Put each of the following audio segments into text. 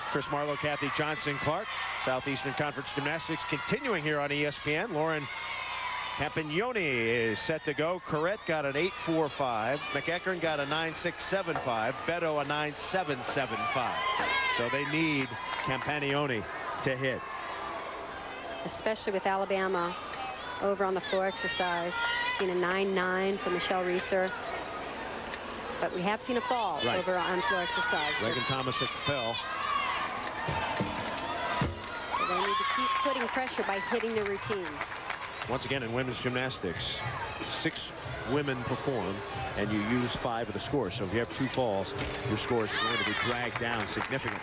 Chris Marlowe, Kathy Johnson, Clark. Southeastern Conference Gymnastics continuing here on ESPN. Lauren Campagnoni is set to go. Corrette got an 8.45. McEachern got a 9.675. Beto a 9.775. So they need Campagnoni to hit. Especially with Alabama over on the floor exercise. We've seen a 9.9 from Michelle Reeser. But we have seen a fall over on floor exercise. Reagan Tomasic fell. So they need to keep putting pressure by hitting the routines. Once again, in women's gymnastics, 6 women perform, and you use 5 of the scores. So if you have 2 falls, your score is going to be dragged down significantly.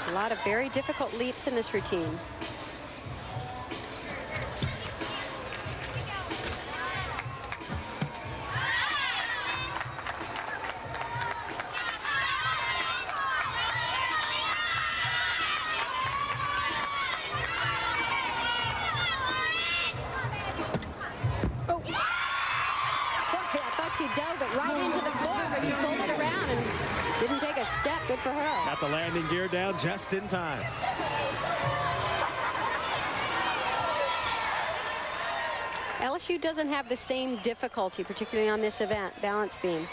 A lot of very difficult leaps in this routine. She dove it right into the floor, but she pulled it around and didn't take a step. Good for her. Got the landing gear down just in time. LSU doesn't have the same difficulty, particularly on this event, balance beam.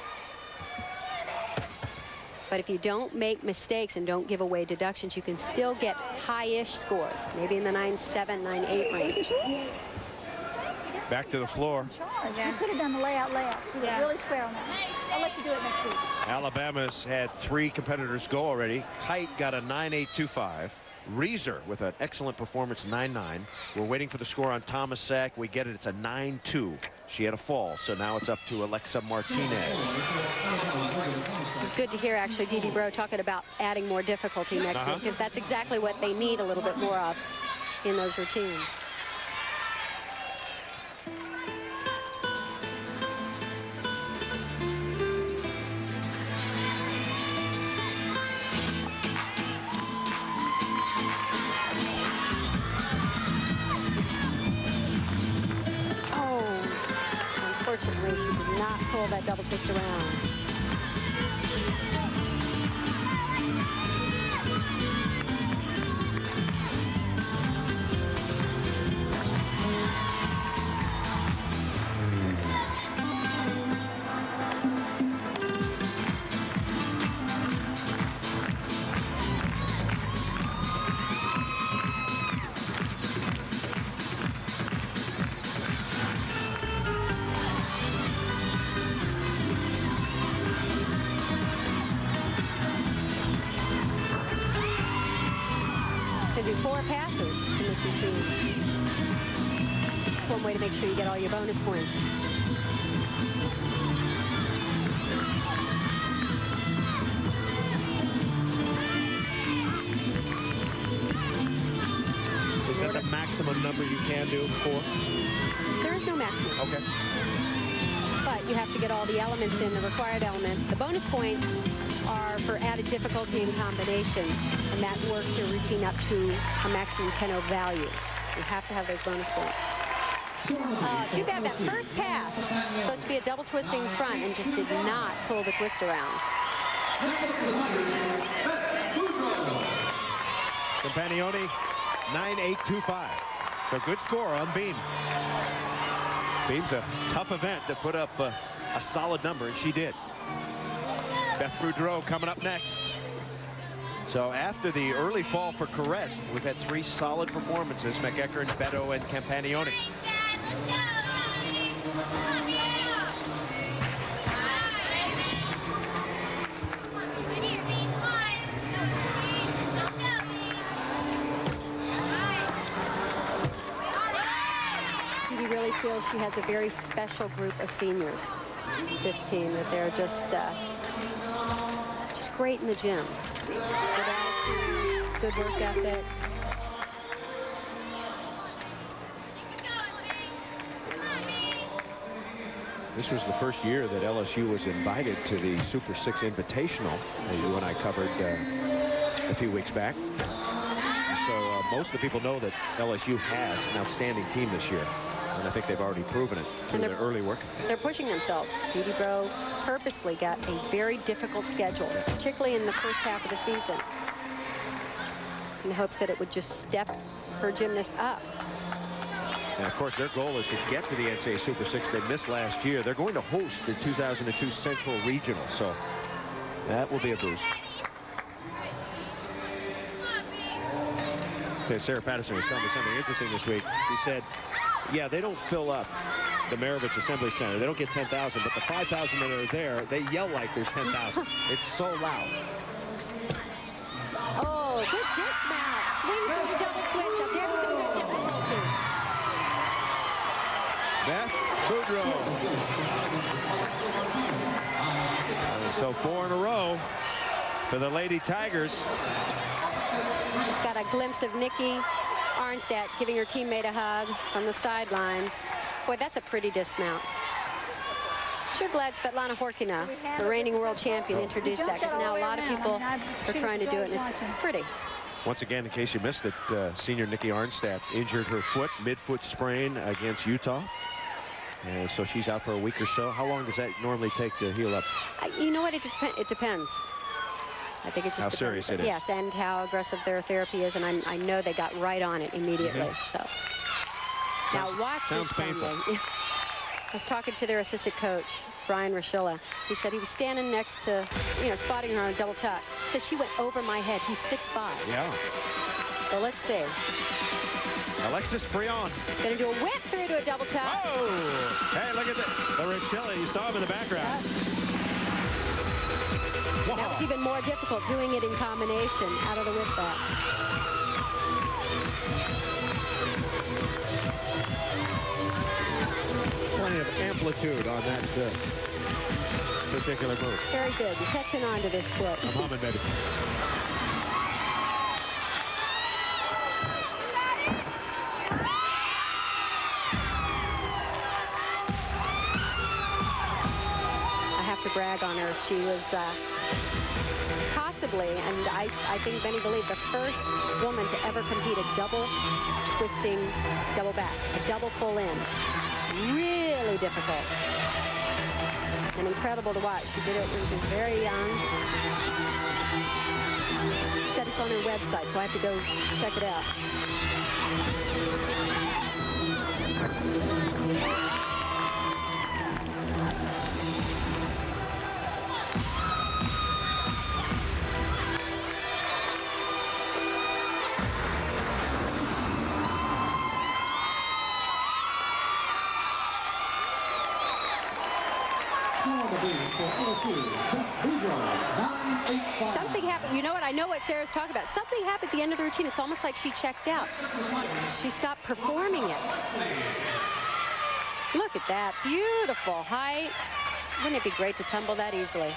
But if you don't make mistakes and don't give away deductions, you can still get high-ish scores, maybe in the 9.7, 9.8 range. Back to the floor. You could have done the layout. She was really square on that. I'll let you do it next week. Alabama's had 3 competitors go already. Kite got a 9.825. Reeser with an excellent performance, 9.9. We're waiting for the score on Tomasic. We get it. It's a 9.2. She had a fall, so now it's up to Alexa Martinez. It's good to hear, actually, Dee Dee Bro talking about adding more difficulty next week, because that's exactly what they need a little bit more of in those routines. Unfortunately, she did not pull that double twist around. Do 4 passes in this routine. That's one way to make sure you get all your bonus points. Is that the maximum number you can do? 4? There is no maximum. Okay. But you have to get all the elements in, the required elements. The bonus points are for added difficulty in combinations, and that works your routine up to a maximum 10-0 value. You have to have those bonus points. Too bad that first pass was supposed to be a double twisting front and just did not pull the twist around. Campagnoni, 9.825. So good score on Beam. Beam's a tough event to put up a solid number, and she did. Beth Boudreau coming up next. So after the early fall for Corrette, we've had 3 solid performances: McEachern, Beto, and Campagnoni. Dee Dee really feels she has a very special group of seniors, this team, that they're just great in the gym. Good attitude, good work ethic. This was the first year that LSU was invited to the Super 6 Invitational, as you and I covered a few weeks back. So most of the people know that LSU has an outstanding team this year. And I think they've already proven it through their early work. They're pushing themselves. Dee Bro purposely got a very difficult schedule, particularly in the first half of the season, in the hopes that it would just step her gymnast up. And of course, their goal is to get to the NCAA Super 6. They missed last year. They're going to host the 2002 Central Regional, so that will be a boost. Sarah Patterson was telling me something interesting this week. She said, yeah, they don't fill up the Maravich Assembly Center. They don't get 10,000, but the 5,000 that are there, they yell like there's 10,000. It's so loud. Oh, good dismount. Swing through the double twist up there. So good difficulty. Beth Boudreau. So 4 in a row for the Lady Tigers. Just got a glimpse of Nikki Arnstadt giving her teammate a hug from the sidelines. Boy, that's a pretty dismount. Sure glad Svetlana Horkina, the reigning world champion, introduced that, because now a lot of people are trying to do it, and it's pretty. Once again, in case you missed it, senior Nikki Arnstadt injured her foot, mid-foot sprain against Utah. So she's out for a week or so. How long does that normally take to heal up? You know what? It depends. I think it just how depends. serious it is. Yes, and how aggressive their therapy is, and I know they got right on it immediately. So now watch this painful. I was talking to their assistant coach, Brian Rochilla. He said he was standing next to, spotting her on a double tuck. He said she went over my head. He's 6'5". Yeah. So let's see. Alexis Brion. He's going to do a whip through to a double tuck. Oh! Hey, look at the Rochilla. You saw him in the background. Wow. That was even more difficult, doing it in combination out of the whip back. Plenty of amplitude on that particular move. Very good. You're catching on to this foot. I'm humming, baby. I have to brag on her. She was possibly, and I think many believe, the first woman to ever compete a double twisting double back, a double full in. Really difficult and incredible to watch. She did it when she was very young. She said it's on her website, so I have to go check it out. Something happened. You know what? I know what Sarah's talking about. Something happened at the end of the routine. It's almost like she checked out. She stopped performing it. Look at that. Beautiful height. Wouldn't it be great to tumble that easily?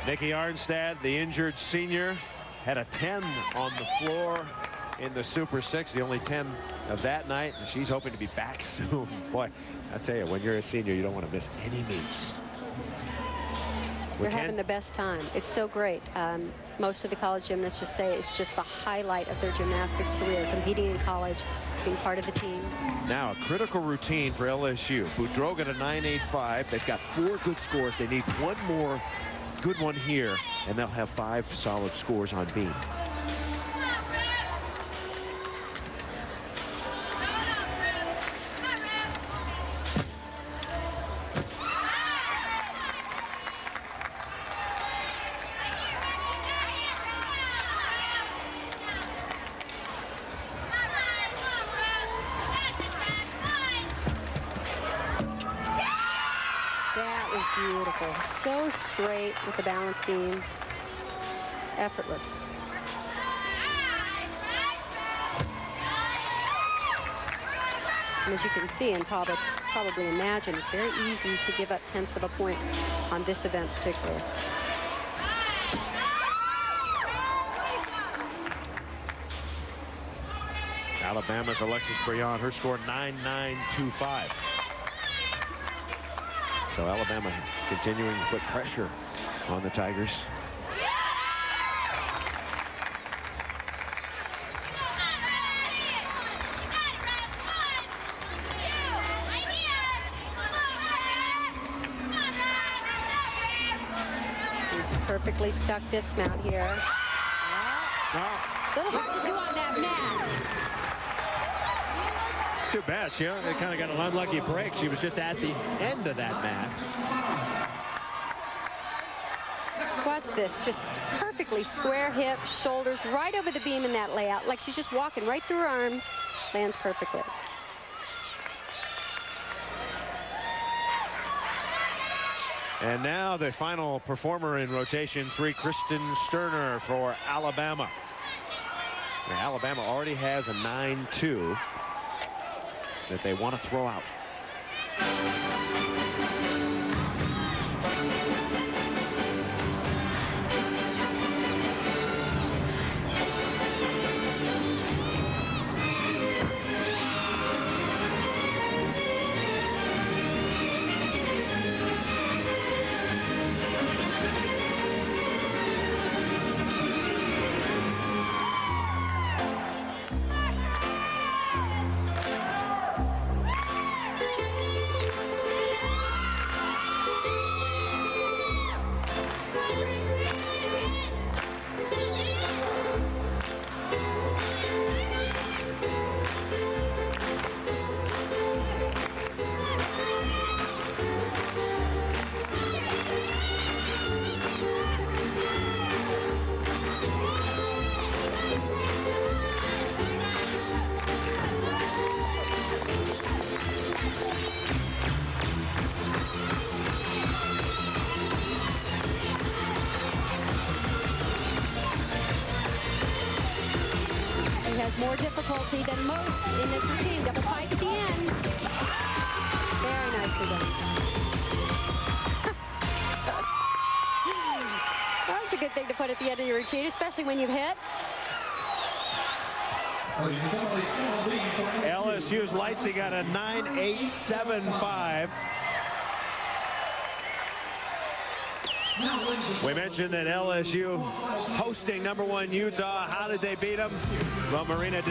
Nikki Arnstadt, the injured senior, had a 10 on the floor in the Super 6, the only 10 of that night, and she's hoping to be back soon. Boy, I tell you, when you're a senior, you don't want to miss any meets. They're having the best time. It's so great. Most of the college gymnasts just say it's just the highlight of their gymnastics career, competing in college, being part of the team. Now, a critical routine for LSU. Boudreau got a 9.85. They've got 4 good scores. They need one more good one here, and they'll have 5 solid scores on beam. Beautiful. So straight with the balance beam. Effortless. And as you can see and probably imagine, it's very easy to give up tenths of a point on this event particularly. Alabama's Alexis Brion, her score 9.925. So Alabama continuing to put pressure on the Tigers. It's a perfectly stuck dismount here. A little hard to do on that mat. It's too bad. They kind of got an unlucky break. She was just at the end of that mat. Watch this, just perfectly square hips, shoulders right over the beam in that layout, like she's just walking right through her arms. Lands perfectly. And now the final performer in rotation 3, Kristen Sterner for Alabama. Now, Alabama already has a 9-2 that they want to throw out. More difficulty than most in this routine. Double pike at the end. Very nicely done. That's a good thing to put at the end of your routine, especially when you've hit. LSU's Lightsey got a 9.875. We mentioned that LSU hosting #1 Utah. How did they beat them? Well, Marina